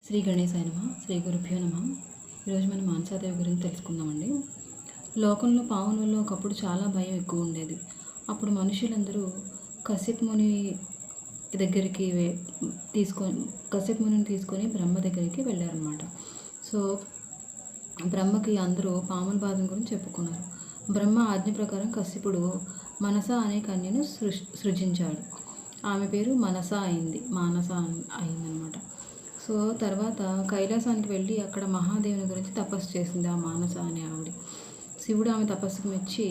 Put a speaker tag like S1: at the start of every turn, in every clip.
S1: శ్రీ గణేశాయ నమః. శ్రీ గురుభ్యో నమః. ఈరోజు మనం మానసాదేవి గురించి తెలుసుకుందామండి. లోకంలో పాముల వల్ల ఒకప్పుడు చాలా భయం ఎక్కువ ఉండేది. అప్పుడు మనుషులందరూ కశ్యప్ ముని దగ్గరికి కశ్యప్ మునిని తీసుకొని బ్రహ్మ దగ్గరికి వెళ్ళారనమాట. సో బ్రహ్మకి అందరూ పాముల బాధ గురించి చెప్పుకున్నారు. బ్రహ్మ ఆజ్ఞ ప్రకారం కశ్యపుడు మనస అనే కన్యను సృజించాడు. ఆమె పేరు మానస అయిందనమాట. సో తర్వాత కైలాసానికి వెళ్ళి అక్కడ మహాదేవుని గురించి తపస్సు చేసింది ఆ మానస అనే ఆవిడ. శివుడు ఆమె తపస్సుకు మెచ్చి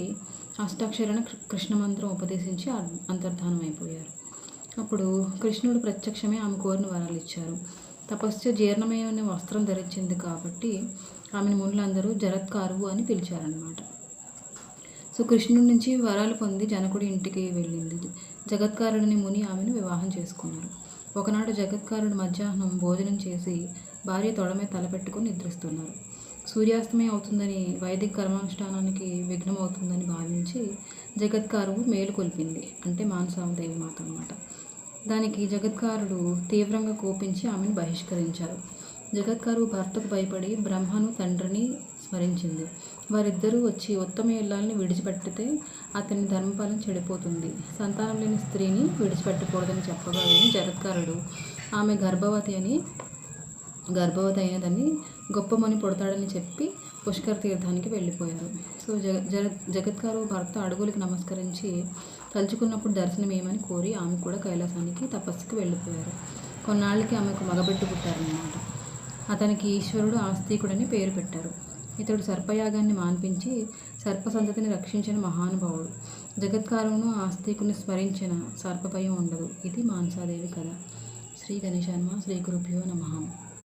S1: అష్టాక్షరణ కృష్ణ మంత్రం ఉపదేశించి అంతర్ధానం అయిపోయారు. అప్పుడు కృష్ణుడు ప్రత్యక్షమే ఆమె కోరిన వరాలు ఇచ్చారు. తపస్సు జీర్ణమయ్యే వస్త్రం ధరించింది కాబట్టి ఆమెను మునులందరూ జరత్కారువు అని పిలిచారనమాట. సో కృష్ణుడి నుంచి వరాలు పొంది జనకుడి ఇంటికి వెళ్ళింది. జగత్కారుడిని ముని ఆమెను వివాహం చేసుకున్నారు. ఒకనాడు జగత్కారుడు మధ్యాహ్నం భోజనం చేసి భార్య తొడమే తలపెట్టుకుని నిద్రిస్తున్నారు. సూర్యాస్తమయం అవుతుందని, వైదిక కర్మానుష్ఠానానికి విఘ్నం అవుతుందని భావించి జగత్కారువు మేలుకొల్పింది. అంటే మానసాదేవి మాత అన్నమాట. దానికి జగత్కారుడు తీవ్రంగా కోపించి ఆమెను బహిష్కరించారు. జగత్కారువు భర్తకు భయపడి బ్రహ్మను తండ్రిని స్మరించింది. వారిద్దరూ వచ్చి ఉత్తమ ఇల్లాలని విడిచిపెట్టితే అతని ధర్మపాలన చెడిపోతుంది, సంతానం లేని స్త్రీని విడిచిపెట్టకూడదని చెప్పగా జగత్కారుడు ఆమె గర్భవతి అయినదని గొప్ప ముని పుడతాడని చెప్పి పుష్కర తీర్థానికి వెళ్ళిపోయారు. సో జగత్కారువు భర్త అడుగులకు నమస్కరించి తలుచుకున్నప్పుడు దర్శనమేమని కోరి ఆమె కూడా కైలాసానికి తపస్సుకి వెళ్ళిపోయారు. కొన్నాళ్ళకి ఆమెకు మగబిడ్డ పుట్టారన్నమాట. అతనికి ఈశ్వరుడు ఆస్తికుడని పేరు పెట్టారు. ఇతడు సర్పయాగాన్ని మాన్పించి సర్పసంతతిని రక్షించిన మహానుభావుడు. జగత్కారువును ఆస్తికుని స్మరించిన సర్పభయం ఉండదు. ఇది మానసాదేవి కథ. శ్రీ గణేశాయ నమః. శ్రీ గురుభ్యో నమః.